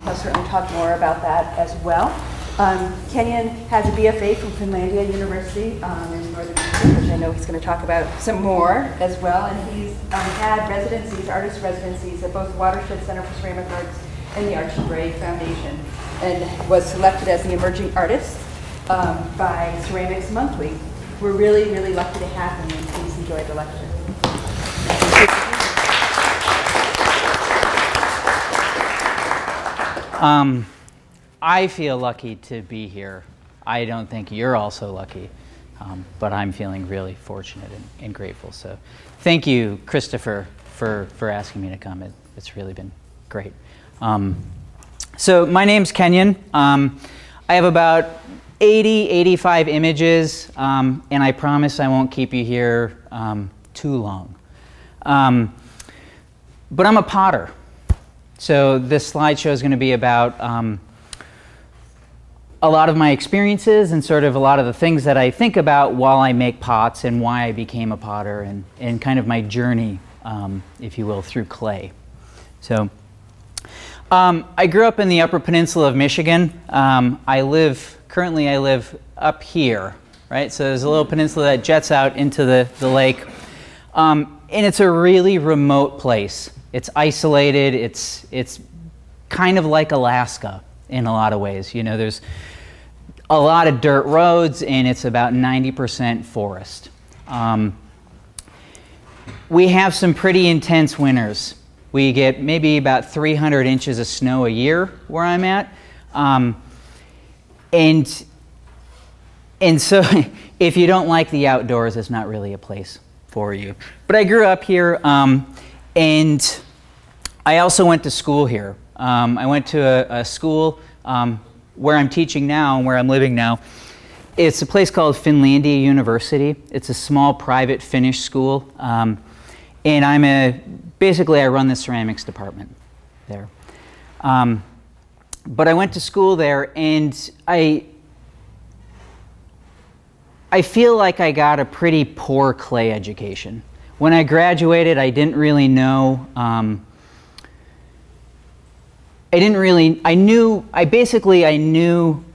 He'll certainly talk more about that as well. Kenyon has a BFA from Finlandia University in Northern Ireland, which I know he's going to talk about some more as well. And he's had residencies, artist residencies at both Watershed Center for Ceramic Arts and the Archie Bray Foundation, and was selected as the emerging artist by Ceramics Monthly. We're really, really lucky to have him, and please enjoy the lecture. I feel lucky to be here. I don't think you're also lucky, but I'm feeling really fortunate and grateful. So thank you, Christopher, for asking me to come. It's really been great. So my name's Kenyon. I have about 85 images, and I promise I won't keep you here too long. But I'm a potter. So this slideshow is going to be about a lot of my experiences and sort of a lot of the things that I think about while I make pots and why I became a potter and kind of my journey, if you will, through clay. So I grew up in the Upper Peninsula of Michigan. Currently I live up here, right? So there's a little peninsula that jets out into the lake. And it's a really remote place. It's isolated. It's kind of like Alaska in a lot of ways. You know, there's a lot of dirt roads, and it's about 90% forest. We have some pretty intense winters. We get maybe about 300 inches of snow a year where I'm at. And so if you don't like the outdoors, it's not really a place for you. But I grew up here, and I also went to school here. I went to a school where I'm teaching now and where I'm living now. It's a place called Finlandia University. It's a small private Finnish school. And basically I run the ceramics department there. But I went to school there, and I feel like I got a pretty poor clay education. When I graduated, I didn't really know, I knew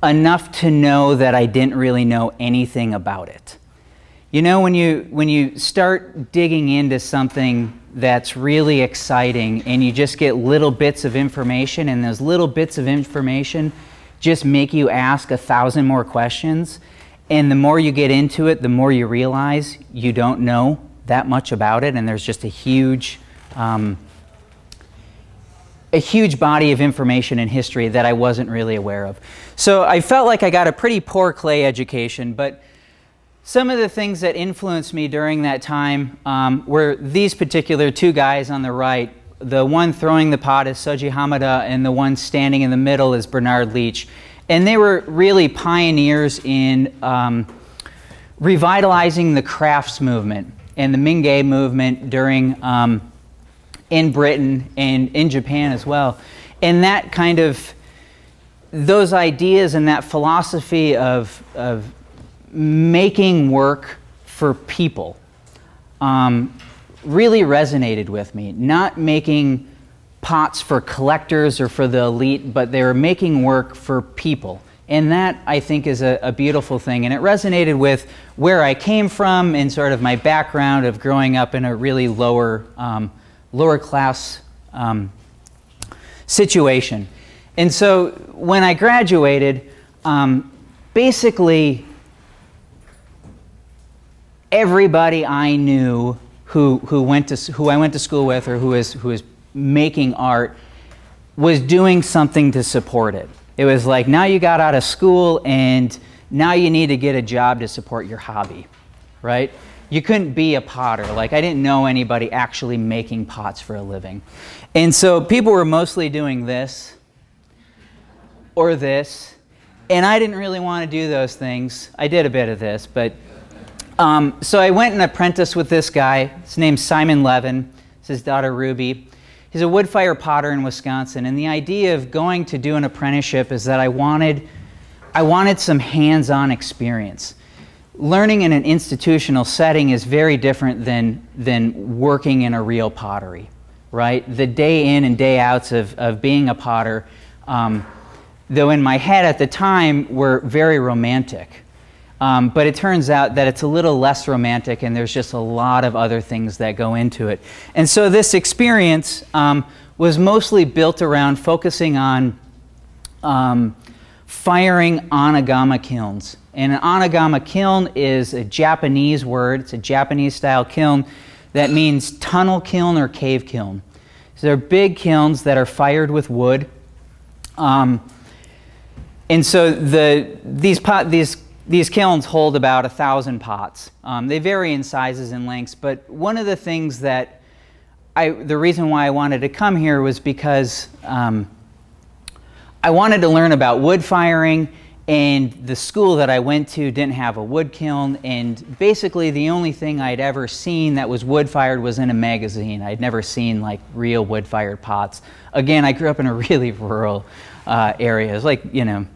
enough to know that I didn't really know anything about it. You know, when you start digging into something that's really exciting and you just get little bits of information, and those little bits of information just make you ask 1,000 more questions, and the more you get into it, the more you realize you don't know that much about it, and there's just a huge body of information and history that I wasn't really aware of. So I felt like I got a pretty poor clay education, but some of the things that influenced me during that time were these particular two guys on the right. The one throwing the pot is Soji Hamada, and the one standing in the middle is Bernard Leach. And they were really pioneers in revitalizing the crafts movement and the Mingei movement during in Britain and in Japan as well. And that kind of, those ideas and that philosophy of making work for people really resonated with me. Not making pots for collectors or for the elite, but they were making work for people. And that, I think, is a beautiful thing. And it resonated with where I came from and sort of my background of growing up in a really lower class situation. And so when I graduated, basically everybody I knew who I went to school with, or who was making art, was doing something to support it. It was like, now you got out of school and now you need to get a job to support your hobby, right? You couldn't be a potter. Like, I didn't know anybody actually making pots for a living. And so people were mostly doing this or this, and I didn't really want to do those things. I did a bit of this, but so I went and apprenticed with this guy. His name's Simon Levin. It's his daughter Ruby. He's a wood fire potter in Wisconsin, and the idea of going to do an apprenticeship is that I wanted some hands-on experience. Learning in an institutional setting is very different than working in a real pottery, right? The day in and day outs of being a potter, though in my head at the time were very romantic. But it turns out that it's a little less romantic, and there's just a lot of other things that go into it. And so this experience was mostly built around focusing on firing anagama kilns. And an anagama kiln is a Japanese word. It's a Japanese style kiln that means tunnel kiln or cave kiln. So they're big kilns that are fired with wood. And so these kilns hold about 1,000 pots. They vary in sizes and lengths, but one of the things that the reason why I wanted to come here was because I wanted to learn about wood firing, and the school that I went to didn't have a wood kiln, and basically the only thing I'd ever seen that was wood fired was in a magazine. I'd never seen like real wood fired pots. Again, I grew up in a really rural area. It was like, you know,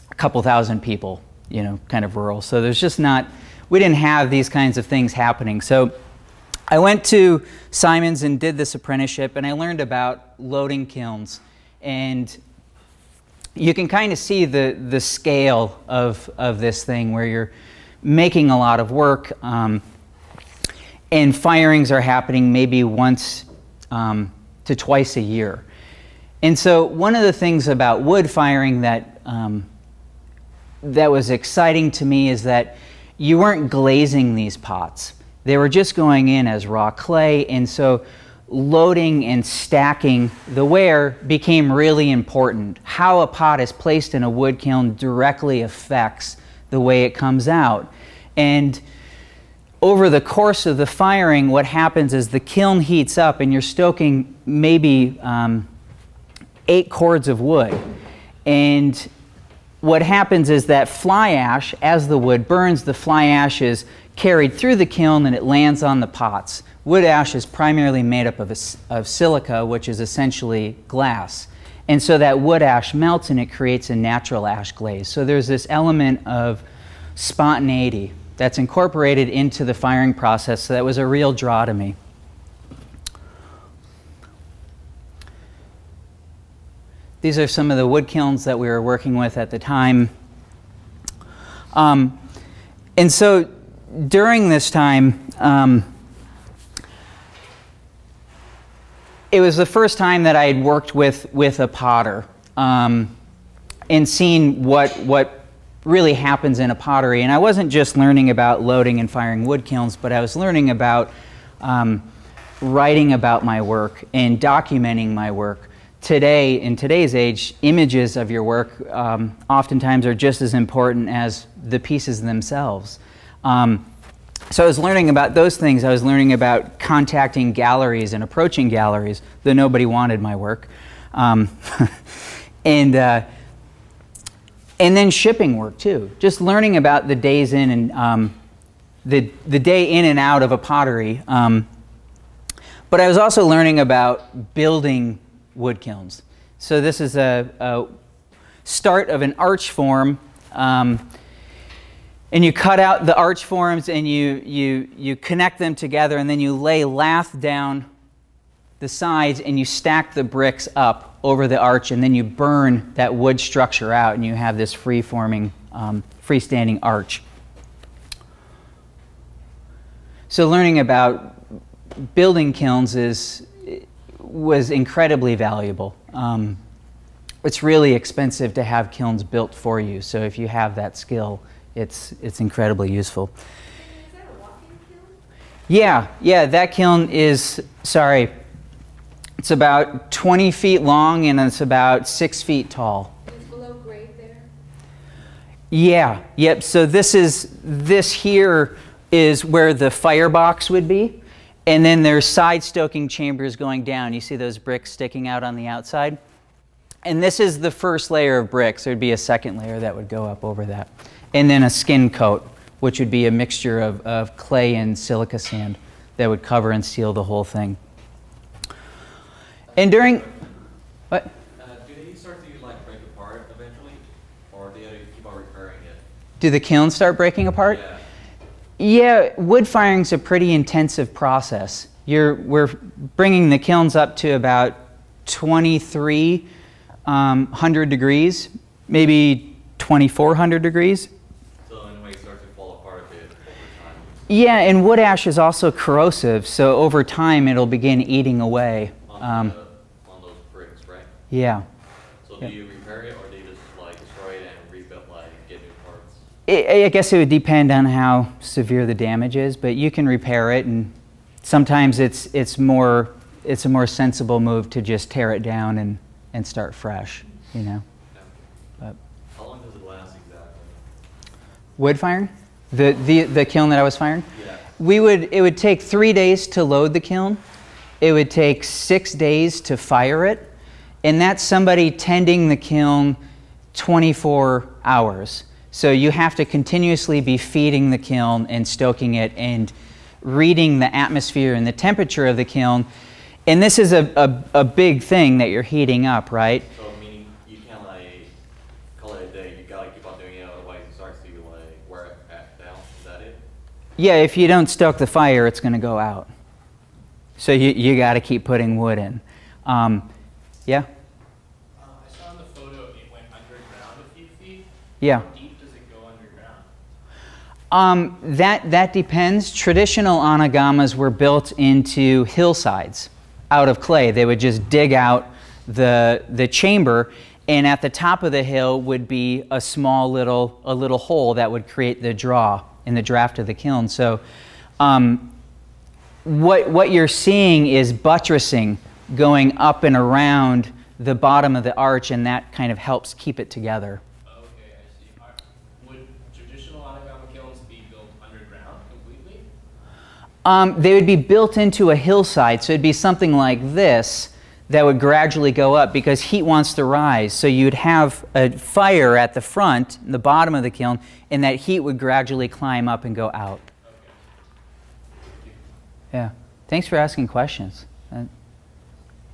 a couple thousand people, you know, kind of rural. So there's just not, we didn't have these kinds of things happening. So I went to Simon's and did this apprenticeship, and I learned about loading kilns. And you can kind of see the scale of this thing, where you're making a lot of work, and firings are happening maybe once to twice a year. And so one of the things about wood firing that that was exciting to me is that you weren't glazing these pots. They were just going in as raw clay, and so loading and stacking the ware became really important. How a pot is placed in a wood kiln directly affects the way it comes out. And over the course of the firing, what happens is the kiln heats up, and you're stoking maybe 8 cords of wood. And what happens is that fly ash, as the wood burns, the fly ash is carried through the kiln and it lands on the pots. Wood ash is primarily made up of silica, which is essentially glass. And so that wood ash melts and it creates a natural ash glaze. So there's this element of spontaneity that's incorporated into the firing process. So that was a real draw to me. These are some of the wood kilns that we were working with at the time. And so during this time, it was the first time that I had worked with a potter and seen what really happens in a pottery. And I wasn't just learning about loading and firing wood kilns, but I was learning about writing about my work and documenting my work. Today, in today's age, images of your work oftentimes are just as important as the pieces themselves. So I was learning about those things. I was learning about contacting galleries and approaching galleries, though nobody wanted my work. And then shipping work too. Just learning about the days in and the day in and out of a pottery. But I was also learning about building wood kilns. So this is a start of an arch form. And you cut out the arch forms and you connect them together, and then you lay lath down the sides and you stack the bricks up over the arch, and then you burn that wood structure out, and you have this free-forming, freestanding arch. So learning about building kilns was incredibly valuable. It's really expensive to have kilns built for you, so if you have that skill, it's incredibly useful. Is that a walk-in kiln? Yeah, that kiln is, sorry, it's about 20 feet long and it's about 6 feet tall. It's below grade there? Yep, so this here is where the firebox would be, and then there's side stoking chambers going down. You see those bricks sticking out on the outside? And this is the first layer of bricks. There'd be a second layer that would go up over that. And then a skin coat, which would be a mixture of clay and silica sand that would cover and seal the whole thing. And during, what? Do they start to like break apart eventually, or do they keep on repairing it? Do the kilns start breaking apart? Yeah. Yeah, wood firing's a pretty intensive process. we're bringing the kilns up to about 2,300 degrees, maybe 2,400 degrees. So in a way it starts to fall apart a bit over time. Yeah, and wood ash is also corrosive, so over time it'll begin eating away. On those bricks, right? Yeah. So do you repair it, or do you just like destroy it and rebuild, like get new parts? I guess it would depend on how severe the damage is, but you can repair it, and sometimes it's a more sensible move to just tear it down and start fresh, you know. But How long does it last exactly? wood firing, the kiln that I was firing, Yeah. it would take 3 days to load the kiln. It would take 6 days to fire it, and that's somebody tending the kiln 24 hours. So you have to continuously be feeding the kiln and stoking it and reading the atmosphere and the temperature of the kiln. And this is a big thing that you're heating up, right? So meaning you can't like call it a day. You gotta keep on doing it, otherwise it starts to like wear it back down. Is that it? Yeah, if you don't stoke the fire, it's going to go out. So you got to keep putting wood in. Yeah? I saw in the photo it went underground a few feet. Yeah. How deep does it go underground? That depends. Traditional anagamas were built into hillsides out of clay. They would just dig out the chamber, and at the top of the hill would be a small little hole that would create the draw in the draft of the kiln. So what you're seeing is buttressing going up and around the bottom of the arch, and that kind of helps keep it together. Okay, I see. Would traditional anagama kilns be built underground completely? They would be built into a hillside, so it'd be something like this that would gradually go up because heat wants to rise. So you'd have a fire at the front, the bottom of the kiln, and that heat would gradually climb up and go out. Yeah. Thanks for asking questions.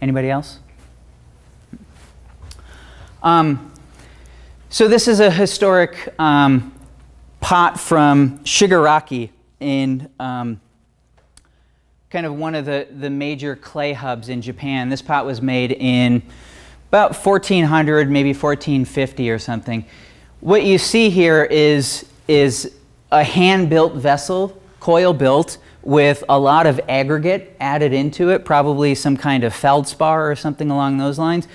Anybody else? So this is a historic pot from Shigaraki in kind of one of the major clay hubs in Japan. This pot was made in about 1400, maybe 1450 or something. What you see here is a hand-built vessel, coil-built, with a lot of aggregate added into it, probably some kind of feldspar or something along those lines.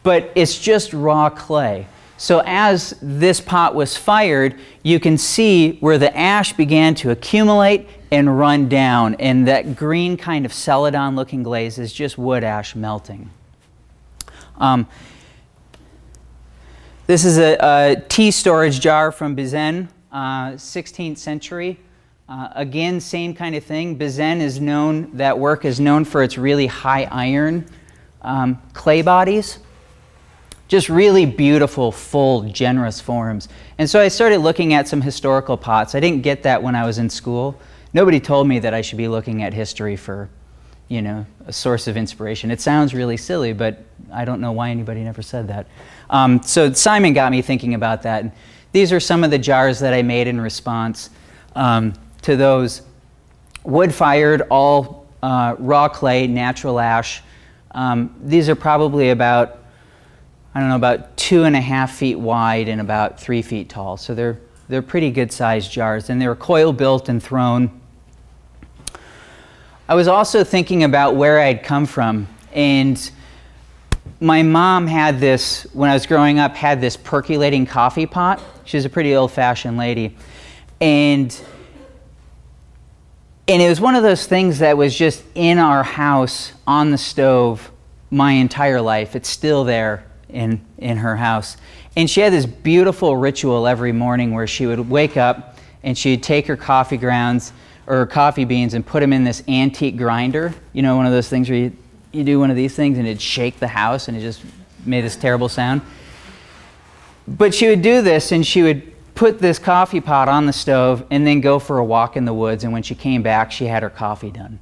But it's just raw clay. So as this pot was fired, you can see where the ash began to accumulate and run down, and that green kind of celadon looking glaze is just wood ash melting. This is a tea storage jar from Bizen, 16th century. Again, same kind of thing. Bizen is known, that work is known for its really high iron clay bodies. Just really beautiful, full, generous forms. And so I started looking at some historical pots. I didn't get that when I was in school. Nobody told me that I should be looking at history for, you know, a source of inspiration. It sounds really silly, but I don't know why anybody never said that. So Simon got me thinking about that. These are some of the jars that I made in response to those. Wood-fired, all raw clay, natural ash. These are probably about, I don't know, about 2.5 feet wide and about 3 feet tall. So they're pretty good sized jars, and they were coil built and thrown. I was also thinking about where I'd come from, and my mom had this, when I was growing up, had this percolating coffee pot. She was a pretty old-fashioned lady. And it was one of those things that was just in our house on the stove my entire life. It's still there in her house. And she had this beautiful ritual every morning where she would wake up and she'd take her coffee grounds or her coffee beans and put them in this antique grinder. You know, one of those things where you do one of these things and it'd shake the house and it just made this terrible sound. But she would do this and she would put this coffee pot on the stove and then go for a walk in the woods, and when she came back she had her coffee done.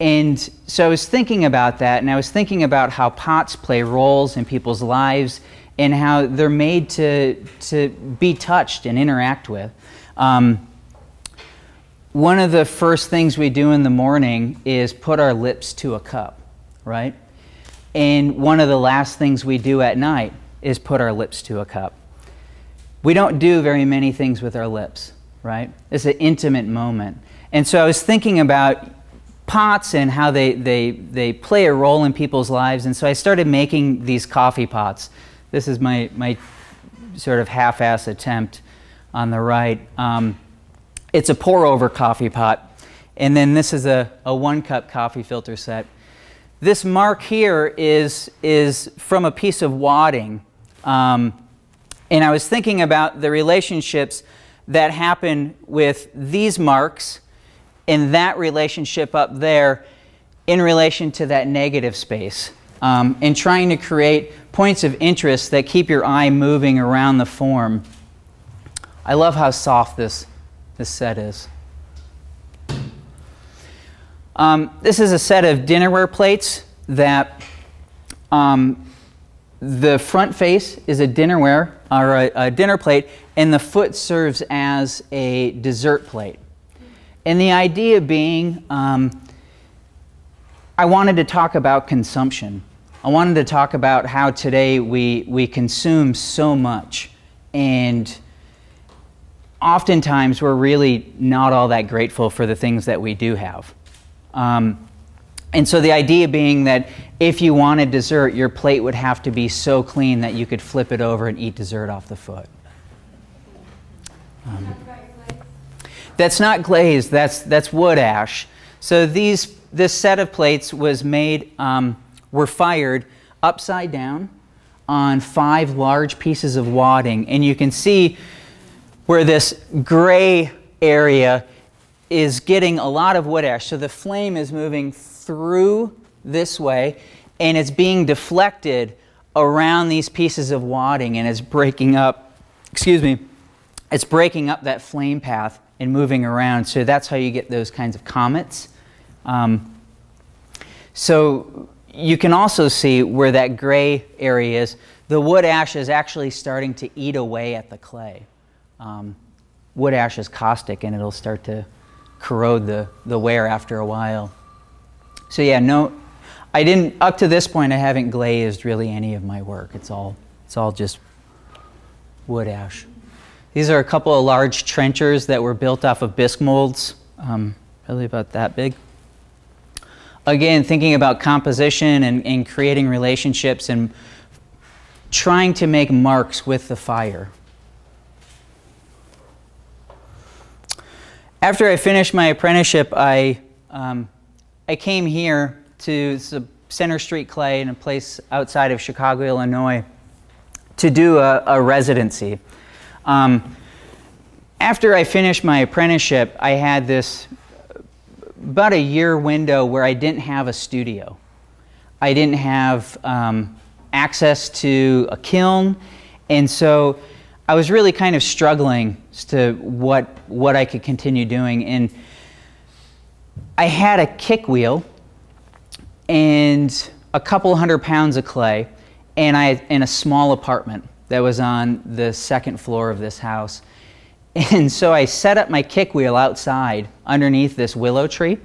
And so I was thinking about that, and I was thinking about how pots play roles in people's lives and how they're made to be touched and interact with. one of the first things we do in the morning is put our lips to a cup, right? And one of the last things we do at night is put our lips to a cup. We don't do very many things with our lips, right? It's an intimate moment. And so I was thinking about pots and how they play a role in people's lives, and so I started making these coffee pots. This is my sort of half-ass attempt on the right. It's a pour-over coffee pot, and then this is a one-cup coffee filter set. This mark here is from a piece of wadding, and I was thinking about the relationships that happen with these marks and that relationship up there in relation to that negative space, and trying to create points of interest that keep your eye moving around the form. I love how soft this set is. This is a set of dinnerware plates that the front face is a dinnerware or a dinner plate, and the foot serves as a dessert plate. And the idea being, I wanted to talk about consumption. I wanted to talk about how today we consume so much, and oftentimes we're really not all that grateful for the things that we do have. And so the idea being that if you wanted dessert, your plate would have to be so clean that you could flip it over and eat dessert off the foot. That's not glazed, that's wood ash. So this set of plates was made, were fired upside down on 5 large pieces of wadding. And you can see where this gray area is getting a lot of wood ash. So the flame is moving through this way, and it's being deflected around these pieces of wadding, and it's breaking up, it's breaking up that flame path and moving around. So that's how you get those kinds of comets. So you can also see where that gray area is. The wood ash is actually starting to eat away at the clay. Wood ash is caustic, and it'll start to corrode the wear after a while. So yeah, no, I didn't, up to this point I haven't glazed really any of my work. It's all just wood ash. These are a couple of large trenchers that were built off of bisque molds, probably about that big. Again, thinking about composition and creating relationships and trying to make marks with the fire. After I finished my apprenticeship, I came here to Center Street Clay in a place outside of Chicago, Illinois, to do a residency. After I finished my apprenticeship, I had this about a year window where I didn't have a studio. I didn't have access to a kiln, and so I was really kind of struggling as to what I could continue doing. And I had a kick wheel and a couple 100 pounds of clay, and in a small apartment that was on the 2nd floor of this house. And so I set up my kick wheel outside underneath this willow tree,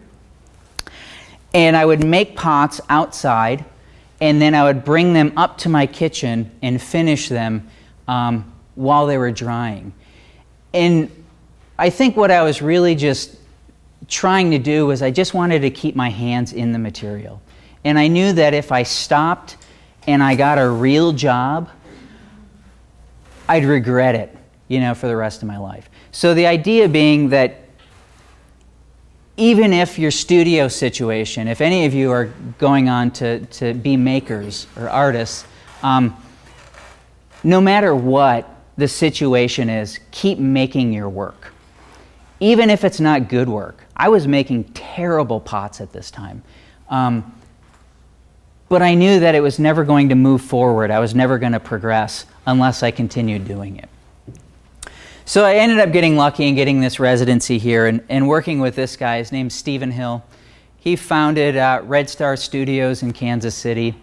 and I would make pots outside, and then I would bring them up to my kitchen and finish them while they were drying. And I think what I was really just trying to do was I just wanted to keep my hands in the material. And I knew that if I stopped and I got a real job, I'd regret it, you know, for the rest of my life. So the idea being that even if your studio situation, if any of you are going on to be makers or artists, no matter what the situation is, keep making your work. Even if it's not good work. I was making terrible pots at this time. But I knew that it was never going to move forward. I was never going to progress unless I continued doing it. So I ended up getting lucky and getting this residency here and working with this guy. His name's Stephen Hill. He founded Red Star Studios in Kansas City,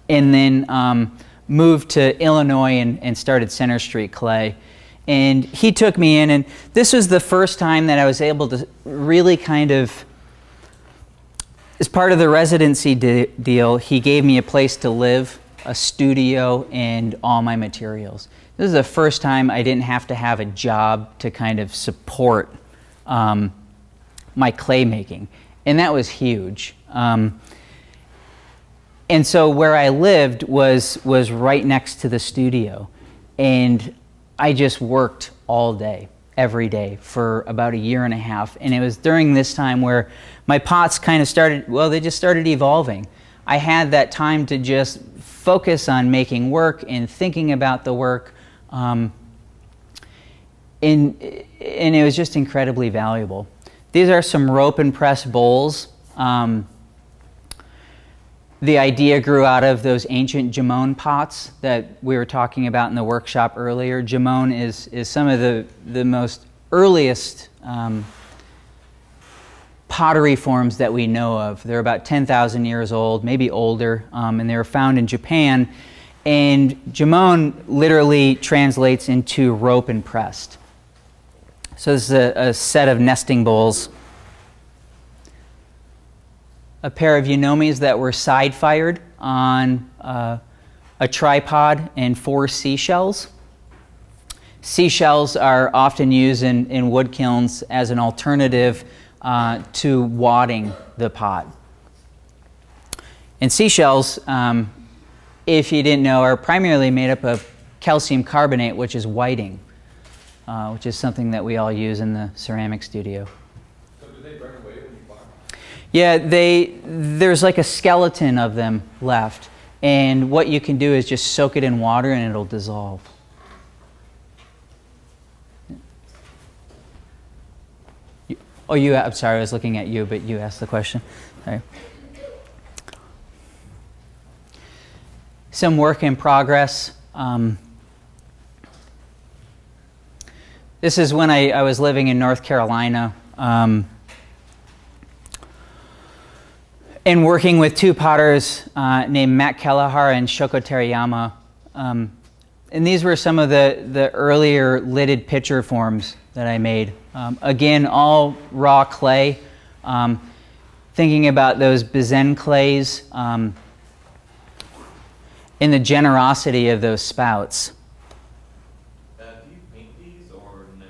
and then moved to Illinois and started Center Street Clay. And he took me in, and this was the first time that I was able to really kind of, as part of the residency deal, he gave me a place to live, a studio, and all my materials. This is the first time I didn't have to have a job to kind of support my clay making, and that was huge. And so where I lived was right next to the studio, and I just worked all day, every day, for about a year and a half. And it was during this time where my pots kind of started, well, they just started evolving. I had that time to just focus on making work and thinking about the work. And it was just incredibly valuable. These are some rope and press bowls. The idea grew out of those ancient jamon pots that we were talking about in the workshop earlier. Jamon is some of the most earliest pottery forms that we know of. They're about 10,000 years old, maybe older, and they were found in Japan. And jamon literally translates into rope and pressed. So this is a set of nesting bowls. A pair of Yunomis that were side-fired on a tripod and 4 seashells. Seashells are often used in wood kilns as an alternative to wadding the pot. And seashells, if you didn't know, are primarily made up of calcium carbonate, which is whiting, which is something that we all use in the ceramic studio. So do they burn away when you farm? Yeah, there's like a skeleton of them left, and what you can do is just soak it in water and it'll dissolve. I'm sorry, I was looking at you, but you asked the question. Sorry. Some work in progress. This is when I was living in North Carolina. And working with 2 potters named Matt Kelleher and Shoko Terayama. And these were some of the earlier lidded pitcher forms that I made. Again, all raw clay. Thinking about those Bizen clays and the generosity of those spouts. Do you paint these or no?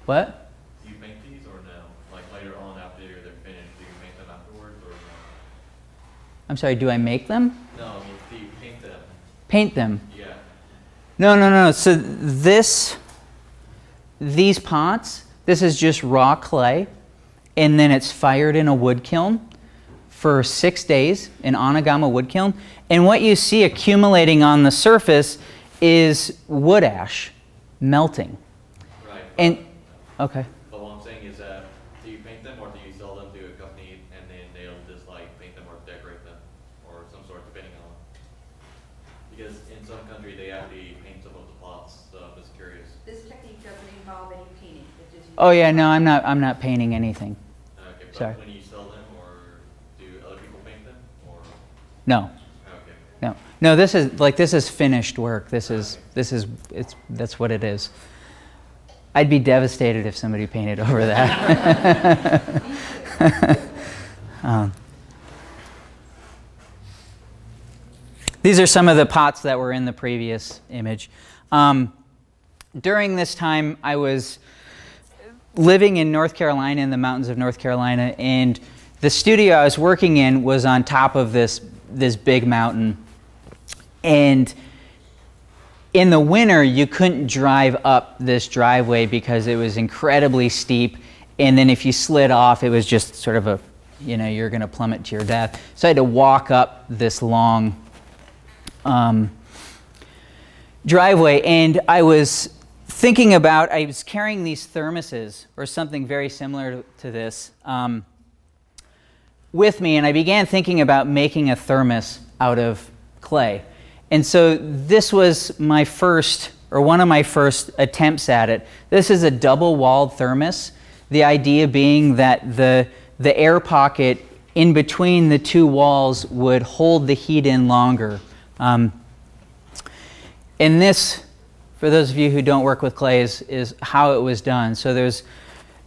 What? Do you paint these or no? Like later on after they're finished, do you paint them afterwards or no? I'm sorry, do I make them? No, I mean, do you paint them? Paint them? Yeah. No. So these pots, this is just raw clay, and then it's fired in a wood kiln for 6 days, an Onigama wood kiln. And what you see accumulating on the surface is wood ash melting. Right. And, okay. But what I'm saying is that do you paint them or do you sell them to a company and then they'll just like paint them or decorate them or some sort depending on, because in some country they actually paint some of the pots, so I'm just curious. This technique doesn't involve any painting. It just Oh yeah, no, I'm not painting anything. Okay, but Sorry. when you sell them or do other people paint them or? No. Okay. No, this is finished work. That's what it is. I'd be devastated if somebody painted over that. These are some of the pots that were in the previous image. During this time, I was living in North Carolina, in the mountains of North Carolina, and the studio I was working in was on top of this big mountain. And in the winter, you couldn't drive up this driveway because it was incredibly steep. And then if you slid off, it was just sort of you're going to plummet to your death. So I had to walk up this long driveway. And I was thinking about, I was carrying these thermoses or something very similar to this with me. And I began thinking about making a thermos out of clay. And so this was my first, or one of my first attempts at it. This is a double-walled thermos. The idea being that the air pocket in between the 2 walls would hold the heat in longer. And this for those of you who don't work with clay, is how it was done. So there's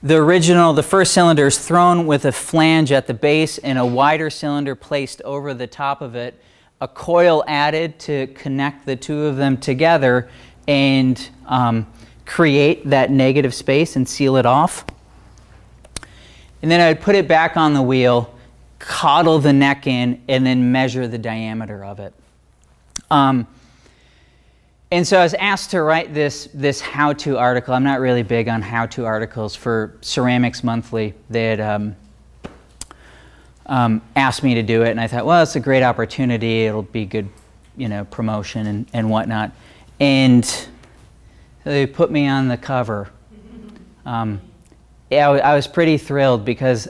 the first cylinder is thrown with a flange at the base and a wider cylinder placed over the top of it, a coil added to connect the two of them together and create that negative space and seal it off. And then I would put it back on the wheel, coddle the neck in, and then measure the diameter of it. And so I was asked to write this how-to article. I'm not really big on how-to articles for Ceramics Monthly. They had asked me to do it, and I thought, well, it's a great opportunity. It'll be good, promotion and whatnot. And so they put me on the cover. Yeah, I was pretty thrilled because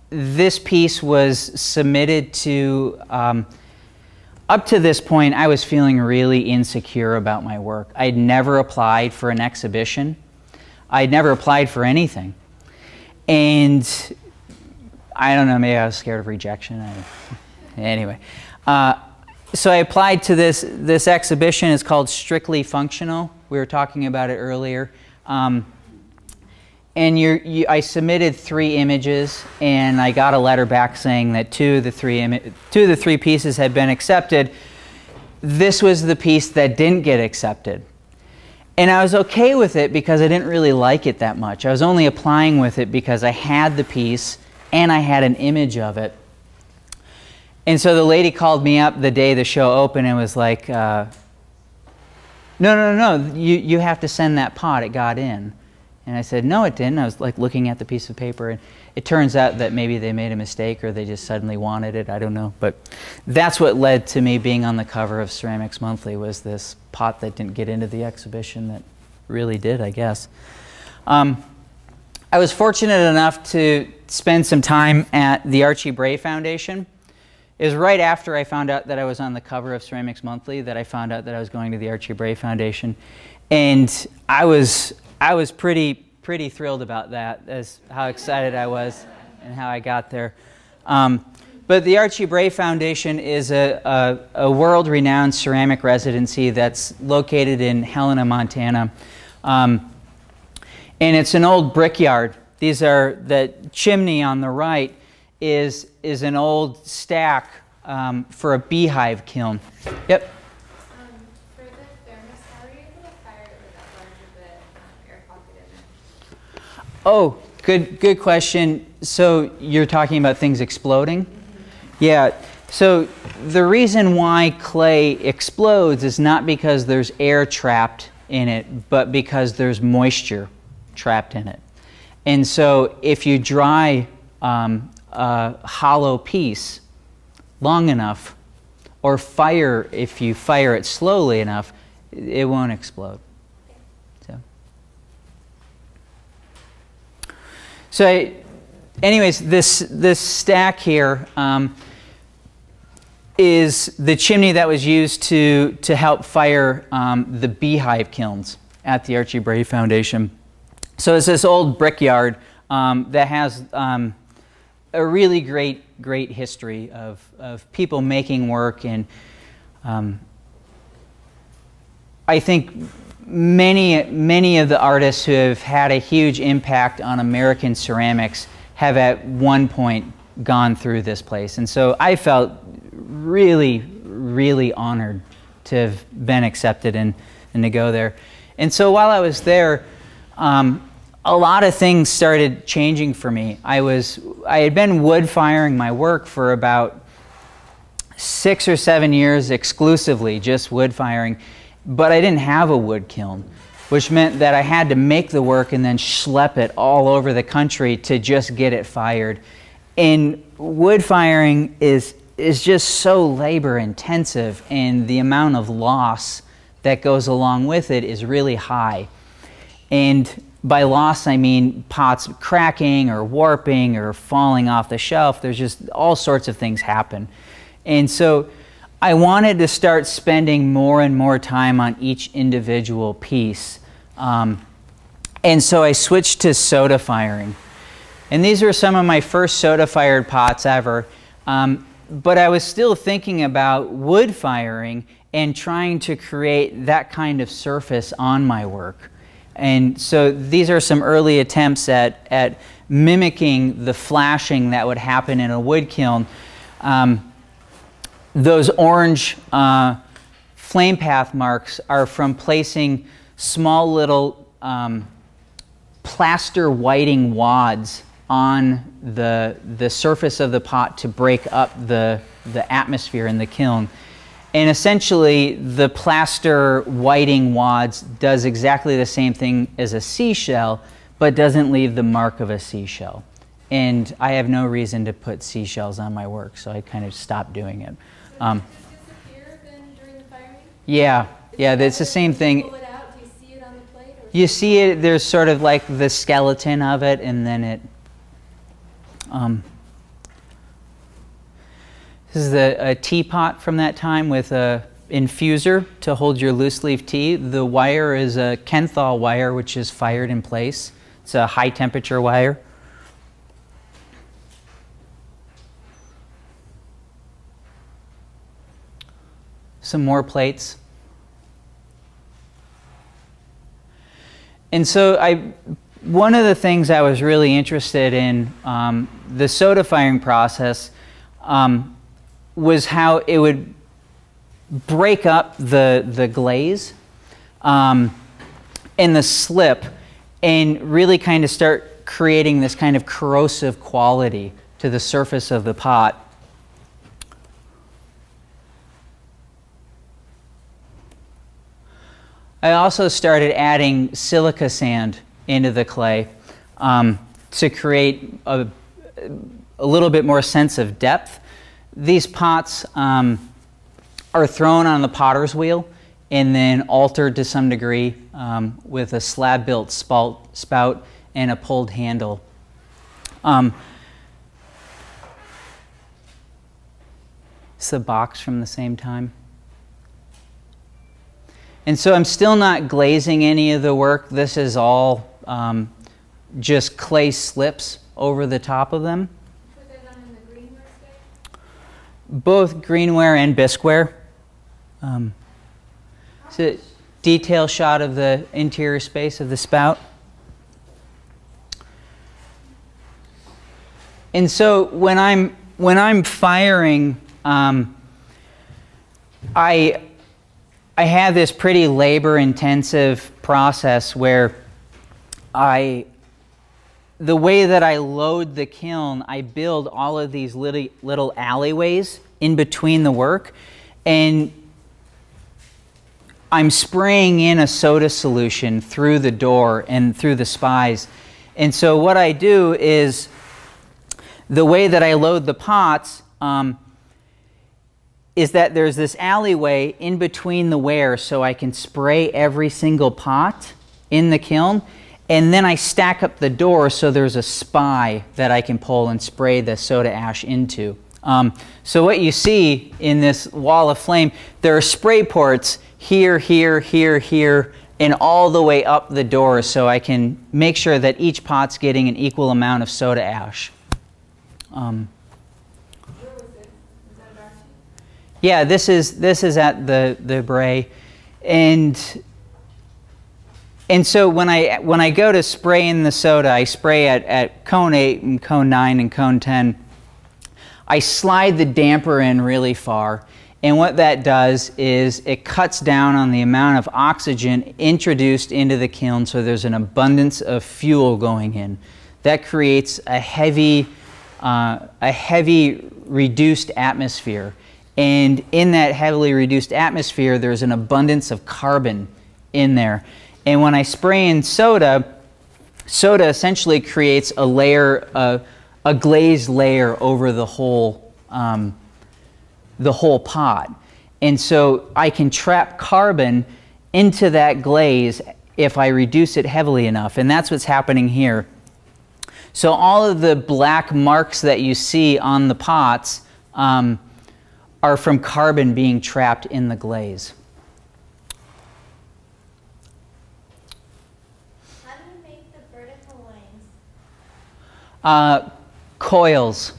this piece was submitted to. Up to this point, I was feeling really insecure about my work. I'd never applied for an exhibition. I'd never applied for anything. And I don't know, maybe I was scared of rejection. Anyway. So I applied to this exhibition. It's called Strictly Functional. We were talking about it earlier. And I submitted 3 images, and I got a letter back saying that 2 of the 3 pieces had been accepted. This was the piece that didn't get accepted. And I was okay with it because I didn't really like it that much. I was only applying with it because I had the piece and I had an image of it. And so the lady called me up the day the show opened and was like, no, you have to send that pot, it got in. And I said, no, it didn't. I was like looking at the piece of paper, and it turns out that maybe they made a mistake or they just suddenly wanted it. I don't know. But that's what led to me being on the cover of Ceramics Monthly, was this pot that didn't get into the exhibition that really did, I guess. I was fortunate enough to spend some time at the Archie Bray Foundation. It was right after I found out that I was on the cover of Ceramics Monthly that I found out that I was going to the Archie Bray Foundation. And I was pretty thrilled about that, as how excited I was and how I got there. But the Archie Bray Foundation is a world-renowned ceramic residency that's located in Helena, Montana. And it's an old brickyard. The chimney on the right is an old stack for a beehive kiln. Yep. Oh, good question. So you're talking about things exploding? Yeah. So the reason why clay explodes is not because there's air trapped in it, but because there's moisture trapped in it. And so if you dry a hollow piece long enough, or if you fire it slowly enough, it won't explode. So anyways, this stack here is the chimney that was used to help fire the beehive kilns at the Archie Bray Foundation. So it's this old brickyard that has a really great history of people making work, and I think many of the artists who have had a huge impact on American ceramics have at one point gone through this place. And so I felt really honored to have been accepted and to go there. And so while I was there, a lot of things started changing for me. I had been wood firing my work for about 6 or 7 years exclusively, just wood firing. But I didn't have a wood kiln, which meant that I had to make the work and then schlep it all over the country to just get it fired. And wood firing is just so labor intensive, and the amount of loss that goes along with it is really high. And by loss, I mean pots cracking or warping or falling off the shelf. There's just all sorts of things happen. And so I wanted to start spending more and more time on each individual piece. And so I switched to soda firing. And these were some of my first soda-fired pots ever. But I was still thinking about wood firing and trying to create that kind of surface on my work. And so these are some early attempts at mimicking the flashing that would happen in a wood kiln. Those orange flame path marks are from placing small little plaster whiting wads on the surface of the pot to break up the atmosphere in the kiln. And essentially, the plaster whiting wads does exactly the same thing as a seashell, but doesn't leave the mark of a seashell. And I have no reason to put seashells on my work, so I kind of stopped doing it. Does it disappear then during the firing? Yeah, it's the same thing. Pull it out, do you see it on the plate? Or You see it, there's sort of like the skeleton of it, and then it... this is a teapot from that time with a infuser to hold your loose leaf tea. The wire is a Kenthal wire, which is fired in place. It's a high temperature wire. Some more plates. And so one of the things I was really interested in, the soda firing process, was how it would break up the glaze and the slip and really kind of start creating this kind of corrosive quality to the surface of the pot. I also started adding silica sand into the clay to create a little bit more sense of depth. These pots are thrown on the potter's wheel and then altered to some degree with a slab-built spout and a pulled handle. It's a box from the same time. And so I'm still not glazing any of the work. This is all just clay slips over the top of them. put that on in the greenware stage? Both greenware and bisqueware. It's a detail shot of the interior space of the spout. And so when I'm firing, I have this pretty labor-intensive process where the way that I load the kiln, I build all of these little alleyways in between the work, and I'm spraying in a soda solution through the door and through the spies. And so what I do is, the way that I load the pots is that there's this alleyway in between the ware so I can spray every single pot in the kiln, and then I stack up the door so there's a spy that I can pull and spray the soda ash into. So what you see in this wall of flame, there are spray ports here, here, here, here, and all the way up the door so I can make sure that each pot's getting an equal amount of soda ash. Where was it? Was that Darcy? Yeah, this is at the Bray, and so when I go to spray in the soda, I spray at cone 8 and cone 9 and cone 10. I slide the damper in really far, and what that does is it cuts down on the amount of oxygen introduced into the kiln, so there's an abundance of fuel going in. That creates a heavy reduced atmosphere. And in that heavily reduced atmosphere, there's an abundance of carbon in there. And when I spray in soda, soda essentially creates a layer, a glazed layer over the whole pot. And so I can trap carbon into that glaze if I reduce it heavily enough. And that's what's happening here. So all of the black marks that you see on the pots are from carbon being trapped in the glaze. How do you make the vertical lines? Coils.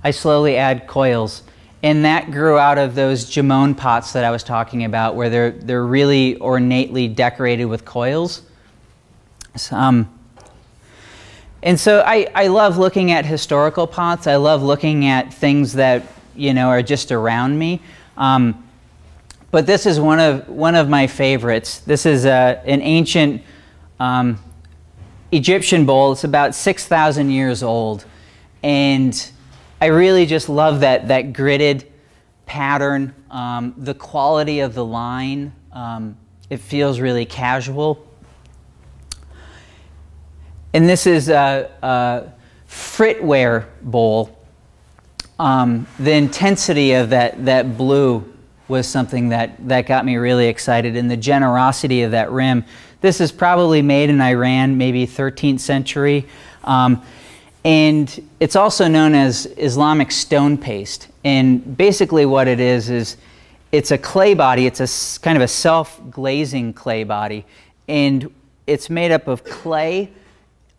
I slowly add coils. And that grew out of those Jamon pots that I was talking about, where they're really ornately decorated with coils. And so I love looking at historical pots. I love looking at things that, you know, are just around me. But this is one of my favorites. This is an ancient Egyptian bowl. It's about 6,000 years old. And I really just love that gridded pattern, the quality of the line. It feels really casual. And this is a fritware bowl. The intensity of that blue was something that got me really excited, and the generosity of that rim. This is probably made in Iran, maybe 13th century. And it's also known as Islamic stone paste. And basically what it is it's a clay body. It's a kind of a self-glazing clay body. And it's made up of clay,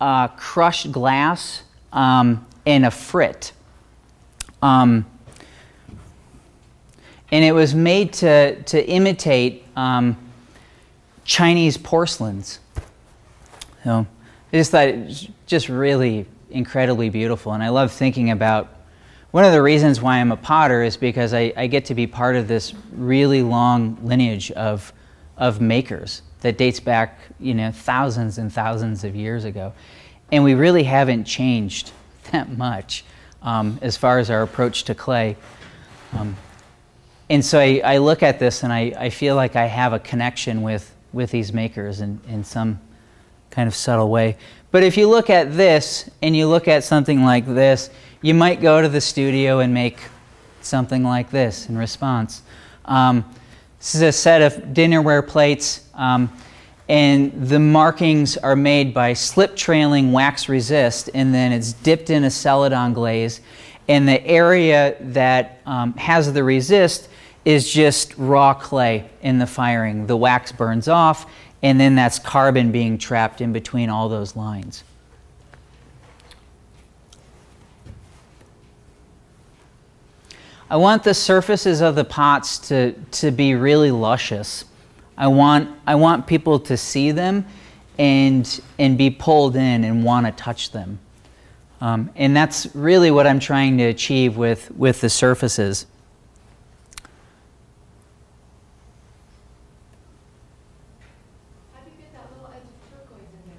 crushed glass, and a frit. And it was made to imitate Chinese porcelains. So I just thought it was just really incredibly beautiful. And I love thinking about, one of the reasons why I'm a potter is because I get to be part of this really long lineage of makers that dates back, you know, thousands and thousands of years ago. And we really haven't changed that much as far as our approach to clay. And so I look at this and I feel like I have a connection with these makers in some kind of subtle way. But if you look at this and you look at something like this, you might go to the studio and make something like this in response. This is a set of dinnerware plates, and the markings are made by slip trailing wax resist, and then it's dipped in a celadon glaze. And the area that has the resist is just raw clay in the firing. The wax burns off, and then that's carbon being trapped in between all those lines. I want the surfaces of the pots to be really luscious. I want people to see them and be pulled in and want to touch them. And that's really what I'm trying to achieve with the surfaces. How do you get that little edge of turquoise in there?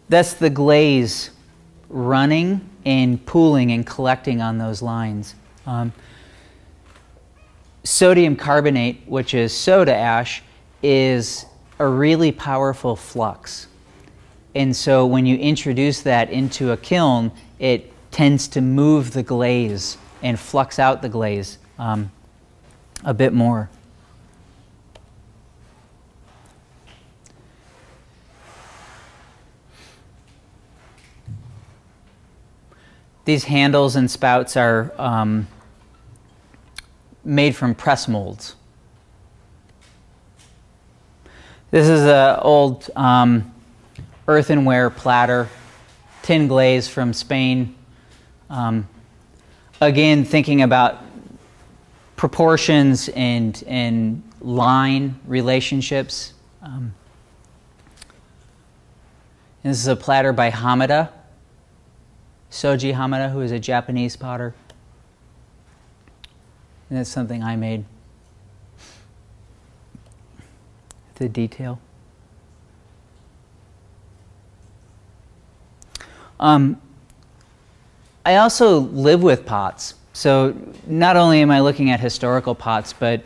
That's the glaze running and pooling and collecting on those lines. Sodium carbonate, which is soda ash, is a really powerful flux. And so when you introduce that into a kiln, it tends to move the glaze and flux out the glaze a bit more. These handles and spouts are made from press molds. This is an old earthenware platter, tin glaze from Spain. Again, thinking about proportions and line relationships. And this is a platter by Hamada, Soji Hamada, who is a Japanese potter. And that's something I made. The detail. I also live with pots. So not only am I looking at historical pots, but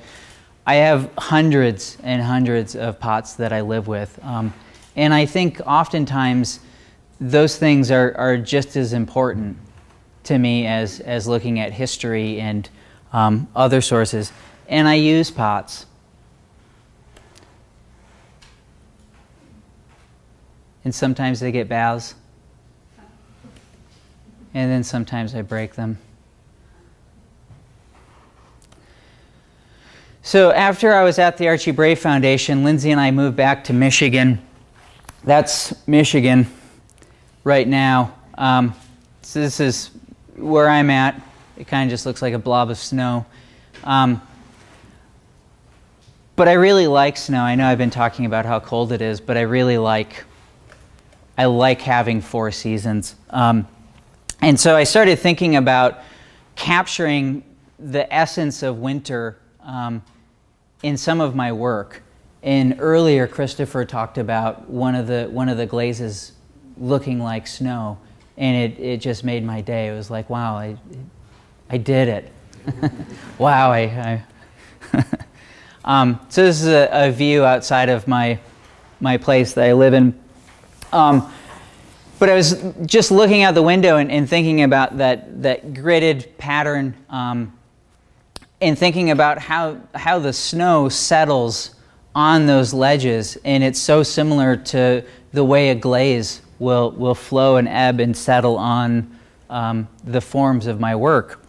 I have hundreds and hundreds of pots that I live with. And I think oftentimes those things are just as important to me as looking at history and other sources. And I use pots. And sometimes they get baths. And then sometimes I break them. So after I was at the Archie Bray Foundation, Lindsay and I moved back to Michigan. That's Michigan right now. So this is where I'm at. It kind of just looks like a blob of snow. But I really like snow. I know I've been talking about how cold it is, but I like having 4 seasons. And so I started thinking about capturing the essence of winter in some of my work. And earlier, Christopher talked about one of the glazes looking like snow, and it just made my day. It was like, wow, I did it. Wow, so this is a view outside of my place that I live in. But I was just looking out the window and thinking about that gridded pattern, and thinking about how the snow settles on those ledges, and it's so similar to the way a glaze will flow and ebb and settle on the forms of my work.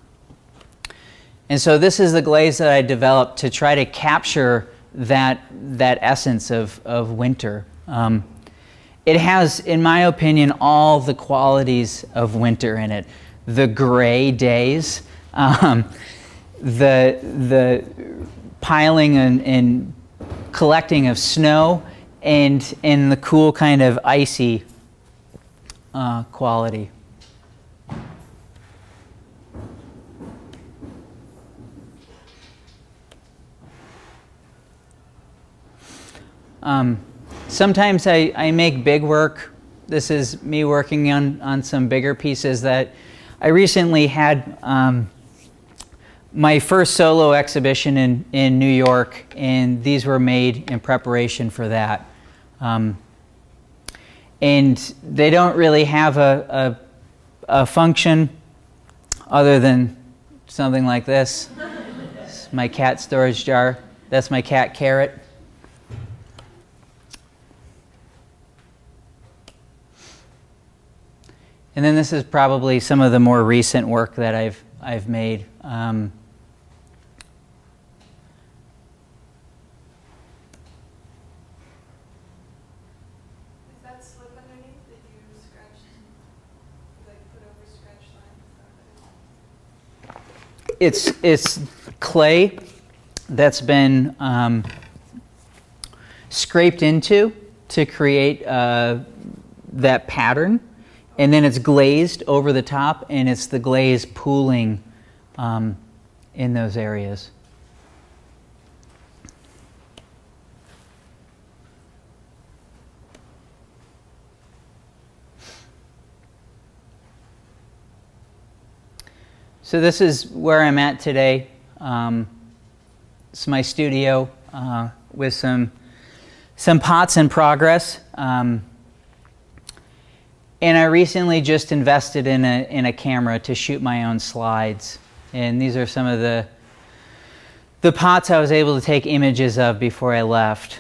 And so this is the glaze that I developed to try to capture that essence of winter. It has, in my opinion, all the qualities of winter in it. The gray days, the piling and collecting of snow, and the cool kind of icy quality. Sometimes I make big work. This is me working on some bigger pieces that I recently had my first solo exhibition in New York, and these were made in preparation for that. And they don't really have a function other than something like this. It's my cat storage jar. That's my cat Carrot. And then this is probably some of the more recent work that I've made. Is that slip underneath that you scratched, like put over scratch line? It's clay that's been scraped into to create that pattern. And then it's glazed over the top, and it's the glaze pooling in those areas. So this is where I'm at today. It's my studio with some pots in progress. And I recently just invested in a camera to shoot my own slides. And these are some of the pots I was able to take images of before I left.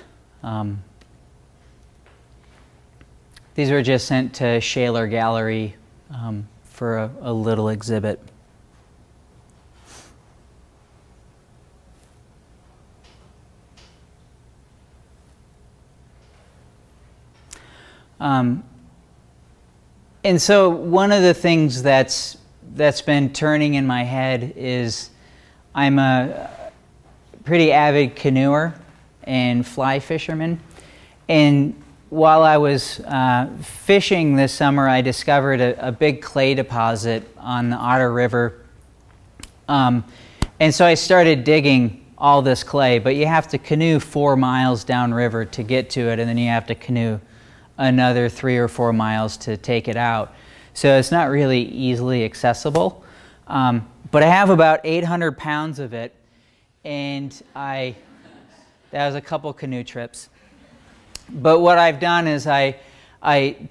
These were just sent to Shaler Gallery for a little exhibit. And so one of the things that's been turning in my head is I'm a pretty avid canoeer and fly fisherman. And while I was fishing this summer, I discovered a big clay deposit on the Otter River. And so I started digging all this clay, but you have to canoe 4 miles downriver to get to it, and then you have to canoe another 3 or 4 miles to take it out. So it's not really easily accessible. But I have about 800 pounds of it, and that was a couple canoe trips. But what I've done is I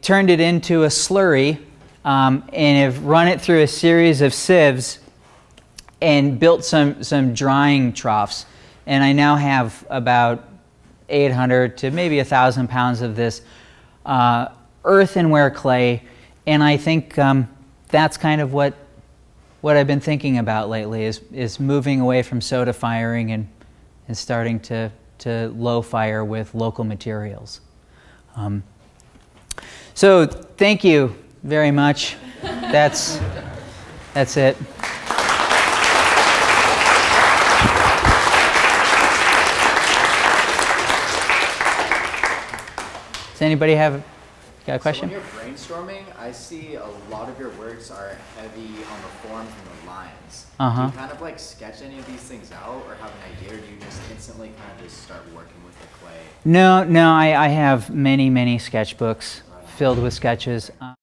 turned it into a slurry and have run it through a series of sieves and built some drying troughs. And I now have about 800 to maybe 1,000 pounds of this earthenware clay, and I think that's kind of what I've been thinking about lately is moving away from soda firing and starting to low fire with local materials. So thank you very much. That's it. Does anybody have got a question? So when you're brainstorming, I see a lot of your works are heavy on the forms and the lines. Uh-huh. Do you kind of like sketch any of these things out or have an idea, or do you just instantly kind of just start working with the clay? No, I have many sketchbooks filled with sketches.